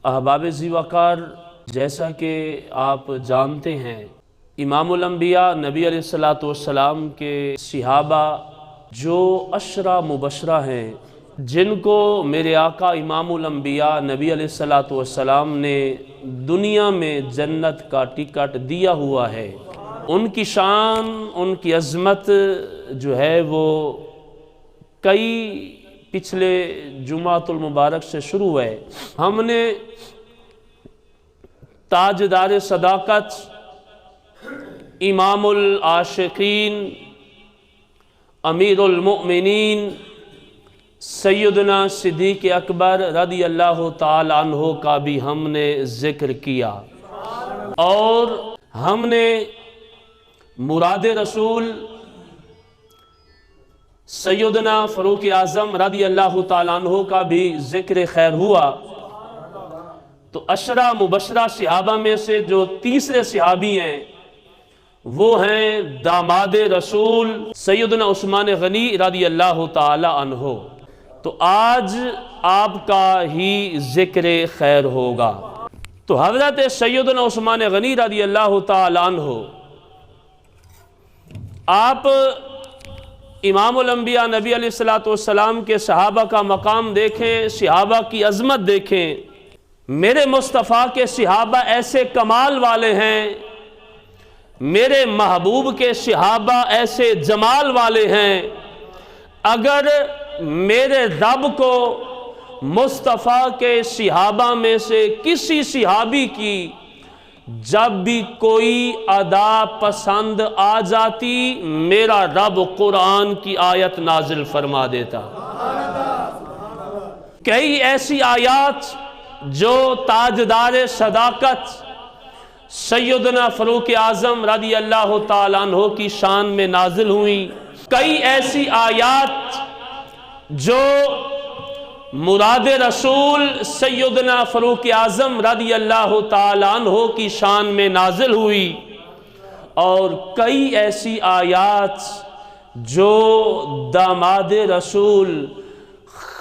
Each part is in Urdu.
احباب ذی وقار، جیسا کہ آپ جانتے ہیں امام الانبیاء نبی علیہ السلام کے صحابہ جو عشرہ مبشرہ ہیں، جن کو میرے آقا امام الانبیاء نبی علیہ السلام نے دنیا میں جنت کا ٹکٹ دیا ہوا ہے، ان کی شان، ان کی عظمت جو ہے وہ کئی پچھلے جمعۃ المبارک سے شروع ہے۔ ہم نے تاجدار صداقت، امام العاشقین، امیر المؤمنین سیدنا صدیق اکبر رضی اللہ تعالی عنہ کا بھی ہم نے ذکر کیا، اور ہم نے مراد رسول سیدنا فاروق اعظم رضی اللہ تعالی عنہ کا بھی ذکر خیر ہوا۔ تو عشرہ مبشرہ صحابہ میں سے جو تیسرے صحابی ہیں وہ ہیں داماد رسول سیدنا عثمان غنی رضی اللہ تعالی عنہ۔ تو آج آپ کا ہی ذکر خیر ہوگا۔ تو حضرت سیدنا عثمان غنی رضی اللہ تعالی عنہ، آپ امام الانبیاء نبی علیہ السلام کے صحابہ کا مقام دیکھیں، صحابہ کی عظمت دیکھیں۔ میرے مصطفیٰ کے صحابہ ایسے کمال والے ہیں، میرے محبوب کے صحابہ ایسے جمال والے ہیں، اگر میرے رب کو مصطفیٰ کے صحابہ میں سے کسی صحابی کی جب بھی کوئی ادا پسند آ جاتی، میرا رب قرآن کی آیت نازل فرما دیتا۔ کئی ایسی آیات جو تاجدار صداقت سیدنا فاروق اعظم رضی اللہ تعالیٰ عنہ کی شان میں نازل ہوئی، کئی ایسی آیات جو مراد رسول سیدنا فاروق اعظم رضی اللہ تعالیٰ عنہ کی شان میں نازل ہوئی، اور کئی ایسی آیات جو داماد رسول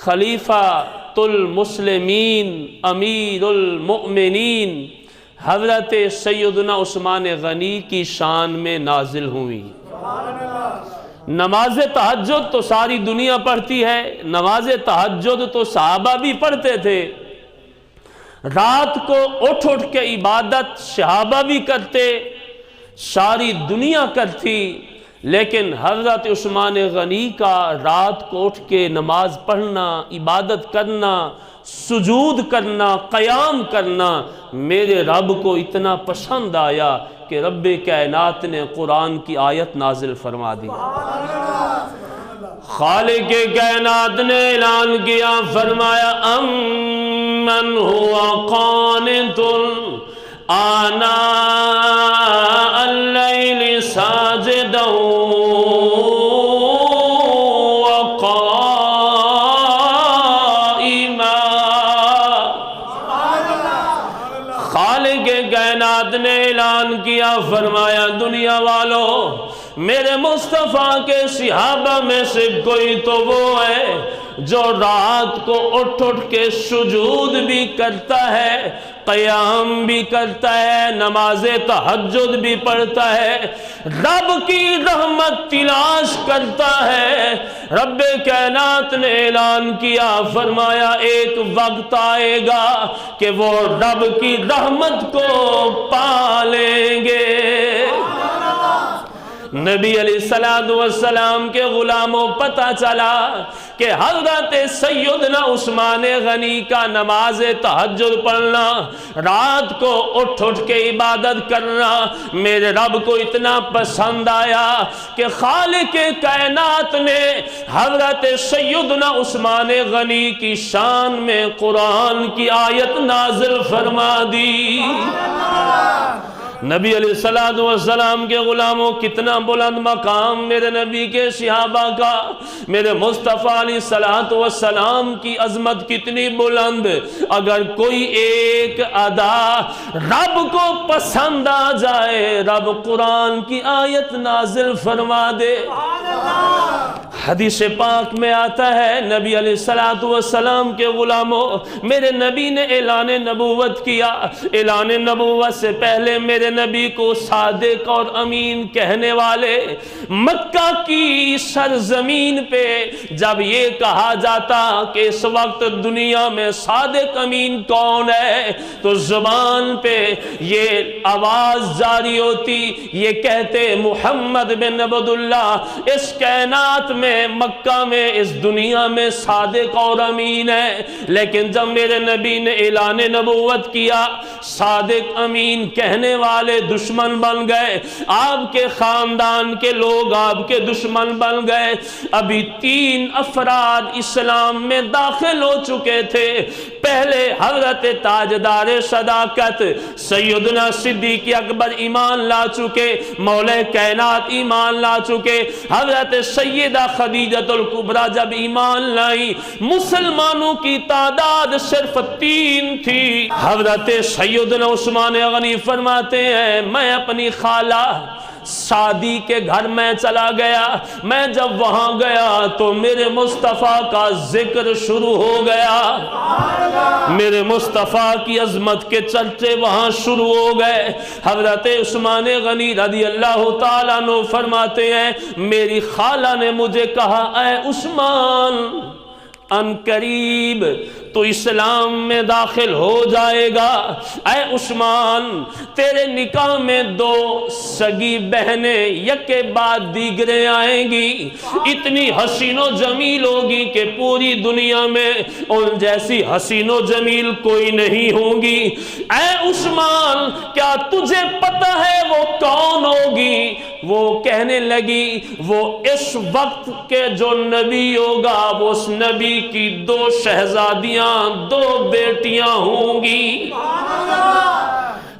خلیفۃ المسلمین امیر المؤمنین حضرت سیدنا عثمان غنی کی شان میں نازل ہوئی۔ نماز تہجد تو ساری دنیا پڑھتی ہے، نماز تہجد تو صحابہ بھی پڑھتے تھے، رات کو اٹھ اٹھ کے عبادت صحابہ بھی کرتے، ساری دنیا کرتی، لیکن حضرت عثمان غنی کا رات کو اٹھ کے نماز پڑھنا، عبادت کرنا، سجود کرنا، قیام کرنا میرے رب کو اتنا پسند آیا کہ رب کائنات نے قرآن کی آیت نازل فرما دی۔ خالق کائنات نے اعلان کیا، فرمایا امن ہوا قانت آناء اللیل ساجدا نے اعلان کیا، فرمایا دنیا والوں، میرے مصطفیٰ کے صحابہ میں سے کوئی تو وہ ہے جو رات کو اٹھ اٹھ کے سجود بھی کرتا ہے، قیام بھی کرتا ہے، نماز تہجد بھی پڑھتا ہے، رب کی رحمت تلاش کرتا ہے۔ رب کائنات نے اعلان کیا، فرمایا ایک وقت آئے گا کہ وہ رب کی رحمت کو پا لیں گے۔ نبی علیہ السلام کے غلاموں پتہ چلا کہ حضرت سیدنا عثمان غنی کا نماز تہجد پڑھنا، رات کو اٹھ اٹھ کے عبادت کرنا میرے رب کو اتنا پسند آیا کہ خالق کائنات نے حضرت سیدنا عثمان غنی کی شان میں قرآن کی آیت نازل فرما دی۔ نبی علیہ السلام کے غلاموں، کتنا بلند مقام میرے نبی کے صحابہ کا، میرے مصطفیٰ علیہ السلام کی عظمت کتنی بلند۔ اگر کوئی ایک ادا رب کو پسند آ جائے، رب قرآن کی آیت نازل فرما دے۔ حدیث پاک میں آتا ہے نبی علیہ السلام کے غلاموں، میرے نبی نے اعلان نبوت کیا، اعلان نبوت سے پہلے میرے نبی کو صادق اور امین کہنے والے مکہ کی سرزمین پہ جب یہ کہا جاتا کہ اس وقت دنیا میں صادق امین کون ہے تو زبان پہ یہ آواز جاری ہوتی، یہ کہتے محمد بن عبداللہ اس کائنات میں، مکہ میں، اس دنیا میں صادق اور امین ہے۔ لیکن جب میرے نبی نے اعلان نبوت کیا، صادق امین کہنے والے دشمن بن گئے، آپ کے خاندان کے لوگ آپ کے دشمن بن گئے۔ ابھی 3 افراد اسلام میں داخل ہو چکے تھے۔ پہلے حضرت تاجدار صداقت سیدنا صدیق اکبر ایمان لا چکے، مولا کائنات ایمان لا چکے، حضرت سیدہ خدیجہ الکبریٰ جب ایمان لائی، مسلمانوں کی تعداد صرف 3 تھی۔ حضرت سیدنا عثمان غنی فرماتے ہیں میں اپنی خالہ سعدی کے گھر میں چلا گیا، میں جب وہاں گیا تو میرے مصطفیٰ کا ذکر شروع ہو گیا، میرے مصطفیٰ کی عظمت کے چرچے وہاں شروع ہو گئے۔ حضرت عثمان غنی رضی اللہ تعالیٰ عنہ فرماتے ہیں میری خالہ نے مجھے کہا اے عثمان، ان قریب تو اسلام میں داخل ہو جائے گا، اے عثمان تیرے نکاح میں 2 سگی بہنیں یکے بعد دیگریں آئیں گی، اتنی حسین و جمیل ہوگی کہ پوری دنیا میں ان جیسی حسین و جمیل کوئی نہیں ہوں گی۔ اے عثمان کیا تجھے پتہ ہے وہ کون ہوگی؟ وہ کہنے لگی وہ اس وقت کے جو نبی ہوگا وہ اس نبی کی 2 شہزادیاں، 2 بیٹیاں ہوں گی۔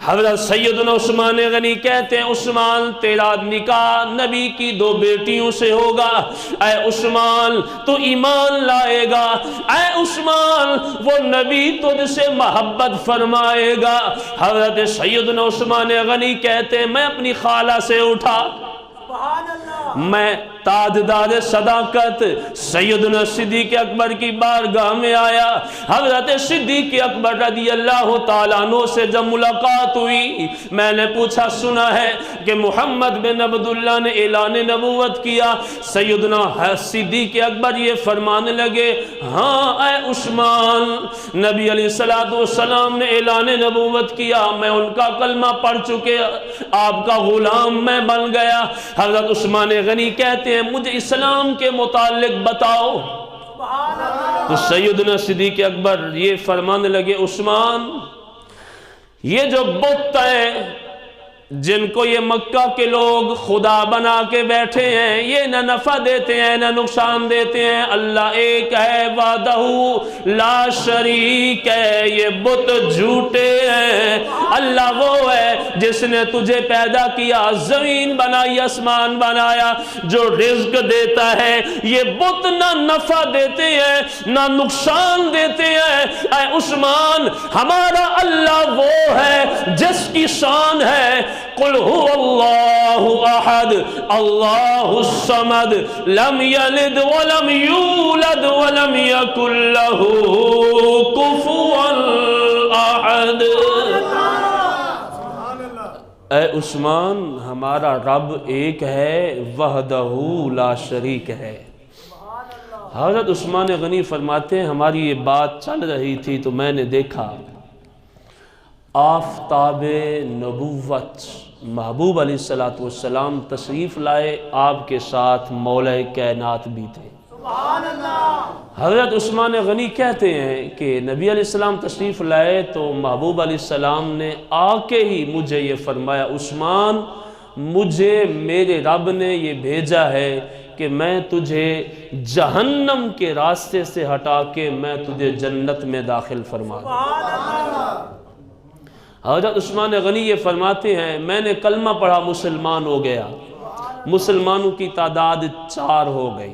حضرت سیدنا عثمان غنی کہتے ہیں عثمان تیرا نکاح نبی کی 2 بیٹیوں سے ہوگا، اے عثمان تو ایمان لائے گا، اے عثمان وہ نبی تجھ سے محبت فرمائے گا۔ حضرت سیدنا عثمان غنی کہتے ہیں میں اپنی خالہ سے اٹھا، میں تاجدار صداقت سیدنا صدیق اکبر کی بارگاہ میں آیا۔ حضرت صدیق اکبر رضی اللہ تعالیٰ عنہ سے جب ملاقات ہوئی میں نے پوچھا سنا ہے کہ محمد بن عبداللہ نے اعلان نبوت کیا؟ سیدنا صدیق اکبر یہ فرمانے لگے ہاں اے عثمان، نبی علیہ السلام نے اعلان نبوت کیا، میں ان کا کلمہ پڑھ چکے، آپ کا غلام میں بن گیا۔ حضرت عثمان غنی کہتے ہیں مجھے اسلام کے متعلق بتاؤ۔ تو سیدنا صدیق اکبر یہ فرمانے لگے عثمان یہ جو بت ہے جن کو یہ مکہ کے لوگ خدا بنا کے بیٹھے ہیں، یہ نہ نفع دیتے ہیں نہ نقصان دیتے ہیں، اللہ ایک ہے وحدہ لا شریک ہے، یہ بت جھوٹے ہیں۔ اللہ وہ ہے جس نے تجھے پیدا کیا، زمین بنائی، آسمان بنایا، جو رزق دیتا ہے۔ یہ بت نہ نفع دیتے ہیں نہ نقصان دیتے ہیں۔ اے عثمان ہمارا اللہ وہ ہے جس کی شان ہے قل هو اللہ احد اللہ الصمد لم یلد ولم یولد ولم یکن له کفوا احد۔ اے عثمان ہمارا رب ایک ہے، وحدہ لا شریک ہے۔ حضرت عثمان غنی فرماتے ہیں ہماری یہ بات چل رہی تھی تو میں نے دیکھا آفتاب نبوت محبوب علیہ السلام تشریف لائے، آپ کے ساتھ مولا کائنات بھی تھے۔ حضرت عثمان غنی کہتے ہیں کہ نبی علیہ السلام تشریف لائے تو محبوب علیہ السلام نے آ کے ہی مجھے یہ فرمایا عثمان مجھے میرے رب نے یہ بھیجا ہے کہ میں تجھے جہنم کے راستے سے ہٹا کے میں تجھے جنت میں داخل فرما دوں۔ حضرت عثمان غنی یہ فرماتے ہیں میں نے کلمہ پڑھا، مسلمان ہو گیا، مسلمانوں کی تعداد 4 ہو گئی۔